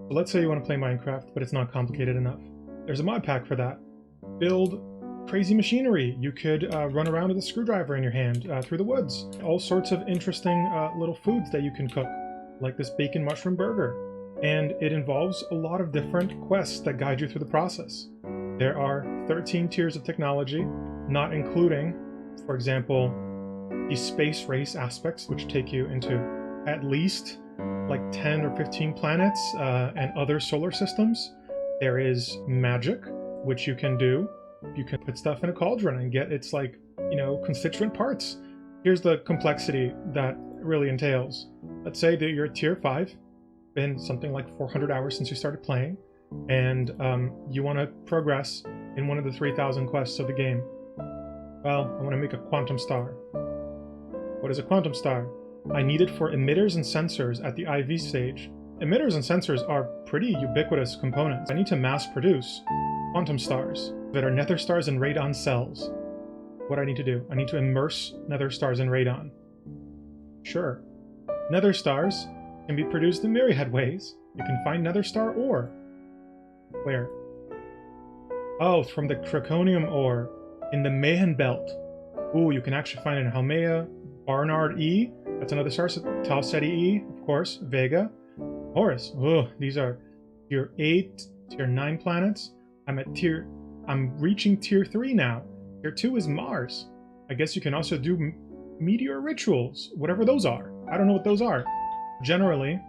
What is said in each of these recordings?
So let's say you want to play Minecraft, but it's not complicated enough. There's a mod pack for that. Build crazy machinery. You could run around with a screwdriver in your hand through the woods. All sorts of interesting little foods that you can cook, like this bacon mushroom burger. And it involves a lot of different quests that guide you through the process. There are 13 tiers of technology, not including, for example, the space race aspects, which take you into at least like 10 or 15 planets and other solar systems. There is magic, which you can do. You can put stuff in a cauldron and get its, like, you know, constituent parts. Here's the complexity that really entails. Let's say that you're at tier 5, been something like 400 hours since you started playing, and you want to progress in one of the 3,000 quests of the game. Well, I want to make a quantum star. What is a quantum star? I need it for emitters and sensors at the IV stage. Emitters and sensors are pretty ubiquitous components. I need to mass produce quantum stars that are nether stars and radon cells. What do I need to do? I need to immerse nether stars in radon. Sure. Nether stars can be produced in myriad ways. You can find nether star ore. Where? Oh, from the Craconium ore in the Mayhen belt. Ooh, you can actually find it in Halmea, Barnard E, that's another star, Tau Ceti E, of course, Vega, Horus. Oh, these are tier 8, tier 9 planets. I'm reaching tier 3 now. Tier 2 is Mars. I guess you can also do meteor rituals, whatever those are. I don't know what those are. Generally,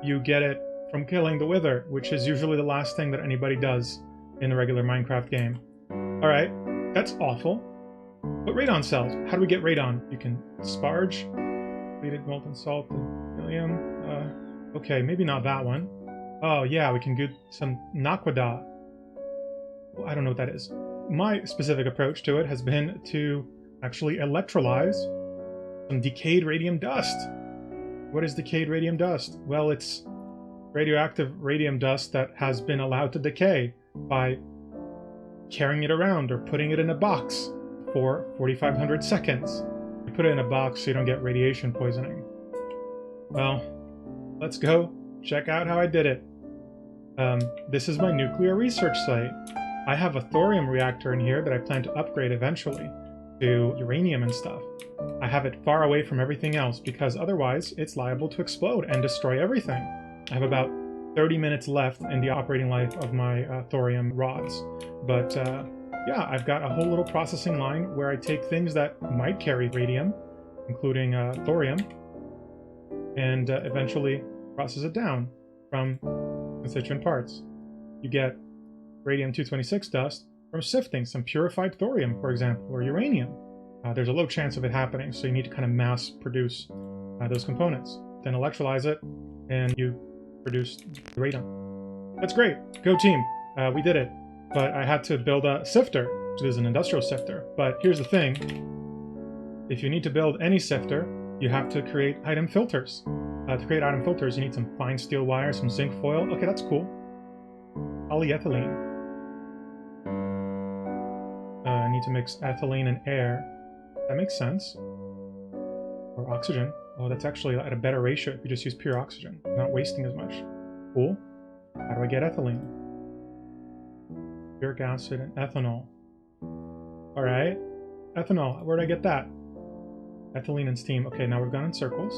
you get it from killing the Wither, which is usually the last thing that anybody does in a regular Minecraft game. Alright, that's awful. But radon cells, how do we get radon? You can sparge, depleted molten salt, and helium. Okay, maybe not that one. Oh yeah, we can get some naquadah. Well, I don't know what that is. My specific approach to it has been to actually electrolyze some decayed radium dust. What is decayed radium dust? Well, it's radioactive radium dust that has been allowed to decay by carrying it around or putting it in a box for 4,500 seconds. You put it in a box so you don't get radiation poisoning. Well, let's go check out how I did it. This is my nuclear research site. I have a thorium reactor in here that I plan to upgrade eventually to uranium and stuff. I have it far away from everything else because otherwise it's liable to explode and destroy everything. I have about 30 minutes left in the operating life of my thorium rods. But yeah, I've got a whole little processing line where I take things that might carry radium, including thorium, and eventually process it down from constituent parts. You get radium-226 dust from sifting some purified thorium, for example, or uranium. There's a low chance of it happening, so you need to kind of mass produce those components. Then electrolyze it, and you produce the radon. That's great. Go team. We did it. But I had to build a sifter, which is an industrial sifter. But here's the thing. If you need to build any sifter, you have to create item filters. To create item filters, you need some fine steel wire, some zinc foil. Okay, that's cool. Polyethylene. I need to mix ethylene and air. That makes sense. Or oxygen. Oh, that's actually at a better ratio if you just use pure oxygen. Not wasting as much. Cool. How do I get ethylene? Uric acid and ethanol. Alright. Ethanol. Where did I get that? Ethylene and steam. Okay, now we've gone in circles.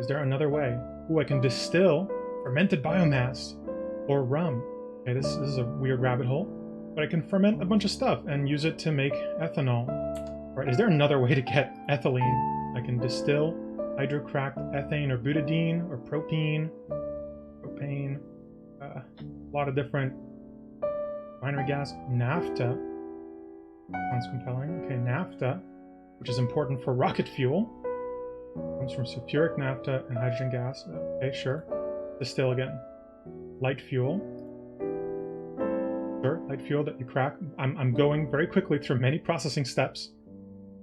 Is there another way? Ooh, I can distill fermented biomass or rum. Okay, this is a weird rabbit hole. But I can ferment a bunch of stuff and use it to make ethanol. Alright, is there another way to get ethylene? I can distill hydrocracked ethane or butadiene or propane. A lot of different binary gas. Naphtha. Sounds compelling. Okay, naphtha, which is important for rocket fuel. Comes from sulfuric naphtha and hydrogen gas. Okay, sure. Distill again. Light fuel. Sure, light fuel that you crack. I'm going very quickly through many processing steps.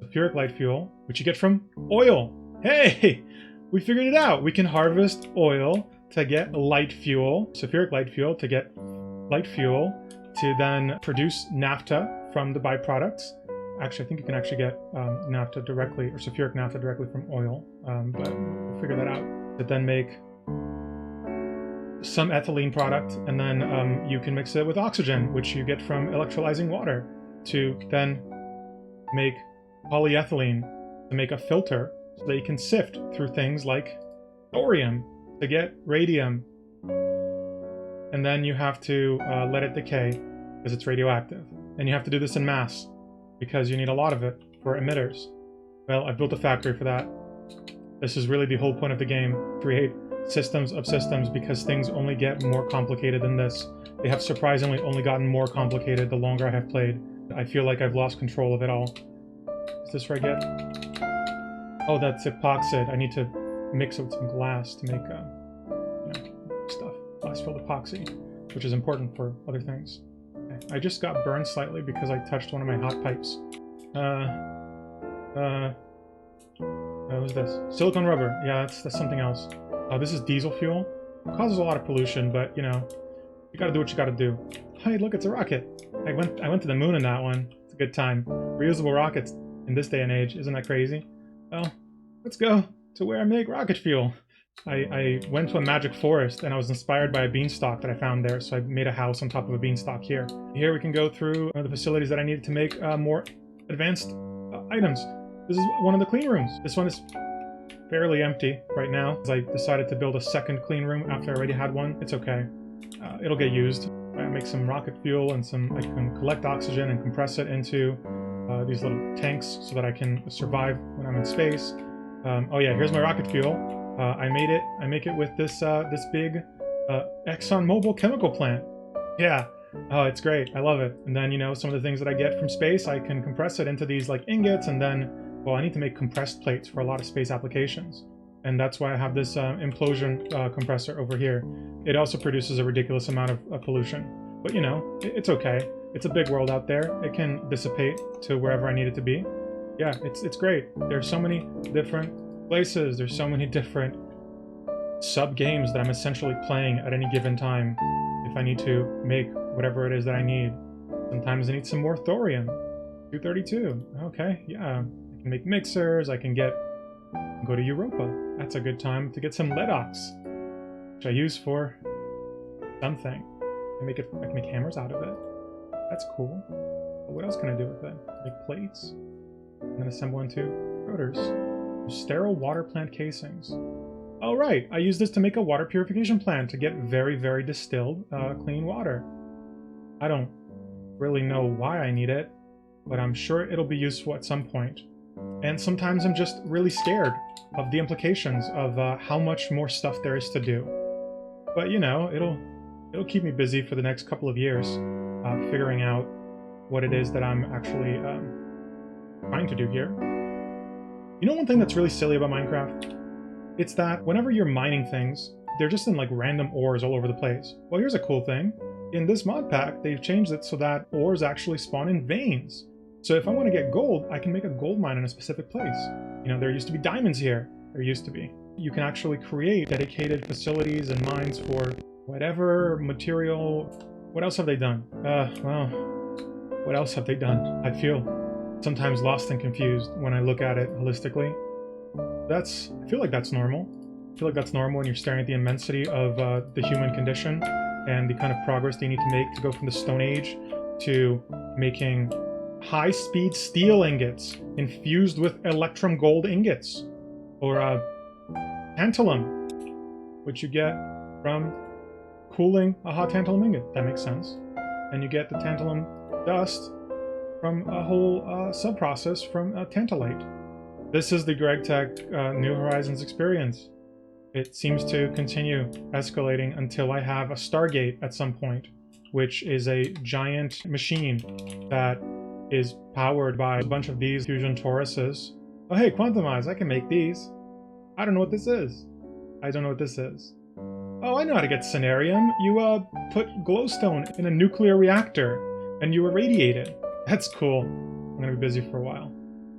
Sulfuric light fuel, which you get from oil. Hey! We figured it out. We can harvest oil to get light fuel, sulfuric light fuel to get light fuel, to then produce naphtha from the byproducts. Actually, I think you can actually get naphtha directly, or sulfuric naphtha directly from oil, but we'll figure that out. To then make some ethylene product, and then you can mix it with oxygen, which you get from electrolyzing water, to then make polyethylene to make a filter so that you can sift through things like thorium to get radium. And then you have to let it decay because it's radioactive. And you have to do this in mass because you need a lot of it for emitters. Well, I've built a factory for that. This is really the whole point of the game. Create systems of systems, because things only get more complicated than this. They have surprisingly only gotten more complicated the longer I have played. I feel like I've lost control of it all. Is this where I get? Oh, that's epoxide. I need to mix it with some glass to make stuff. Glass-filled epoxy, which is important for other things. Okay. I just got burned slightly because I touched one of my hot pipes. What was this? Silicone rubber. Yeah, that's something else. This is diesel fuel. It causes a lot of pollution, but you know, you gotta do what you gotta do. Hey, look, it's a rocket. I went to the moon in that one. It's a good time. Reusable rockets in this day and age. Isn't that crazy? Well, let's go to where I make rocket fuel. I went to a magic forest and I was inspired by a beanstalk that I found there, so I made a house on top of a beanstalk here. Here we can go through the facilities that I needed to make more advanced items. This is one of the clean rooms. This one is fairly empty right now, because I decided to build a second clean room after I already had one. It's okay. It'll get used. I make some rocket fuel and I can collect oxygen and compress it into these little tanks so that I can survive when I'm in space. Oh yeah, here's my rocket fuel. I make it with this big ExxonMobil chemical plant. Yeah, oh, it's great. I love it. And then, you know, some of the things that I get from space, I can compress it into these like ingots, and then, well, I need to make compressed plates for a lot of space applications. And that's why I have this implosion compressor over here. It also produces a ridiculous amount of pollution. But, you know, it's okay. It's a big world out there. It can dissipate to wherever I need it to be. Yeah, it's great. There's so many different places. There's so many different sub-games that I'm essentially playing at any given time if I need to make whatever it is that I need. Sometimes I need some more thorium. 232. Okay, yeah. I can make mixers. I can go to Europa. That's a good time to get some lead ox, which I use for something. I can make hammers out of it. That's cool. But what else can I do with it? Make plates and then assemble into rotors. Sterile water plant casings. Oh right, I use this to make a water purification plant to get very, very distilled, clean water. I don't really know why I need it, but I'm sure it'll be useful at some point. And sometimes I'm just really scared of the implications of how much more stuff there is to do. But you know, it'll keep me busy for the next couple of years, figuring out what it is that I'm actually trying to do here. You know one thing that's really silly about Minecraft? It's that whenever you're mining things, they're just in like random ores all over the place. Well, here's a cool thing. In this mod pack, they've changed it so that ores actually spawn in veins. So if I want to get gold, I can make a gold mine in a specific place. You know, there used to be diamonds here. There used to be. You can actually create dedicated facilities and mines for whatever material. What else have they done? Well, what else have they done? I feel sometimes lost and confused when I look at it holistically. I feel like that's normal. I feel like that's normal when you're staring at the immensity of the human condition and the kind of progress they need to make to go from the Stone Age to making high-speed steel ingots infused with electrum gold ingots, or tantalum, which you get from cooling a hot tantalum ingot. That makes sense. And you get the tantalum dust from a whole sub-process from tantalite. This is the GregTech New Horizons experience. It seems to continue escalating until I have a Stargate at some point, which is a giant machine that is powered by a bunch of these fusion toruses. Oh hey, Quantumize, I can make these. I don't know what this is. I don't know what this is. Oh, I know how to get Cenarium. You put glowstone in a nuclear reactor and you irradiate it. That's cool. I'm gonna be busy for a while.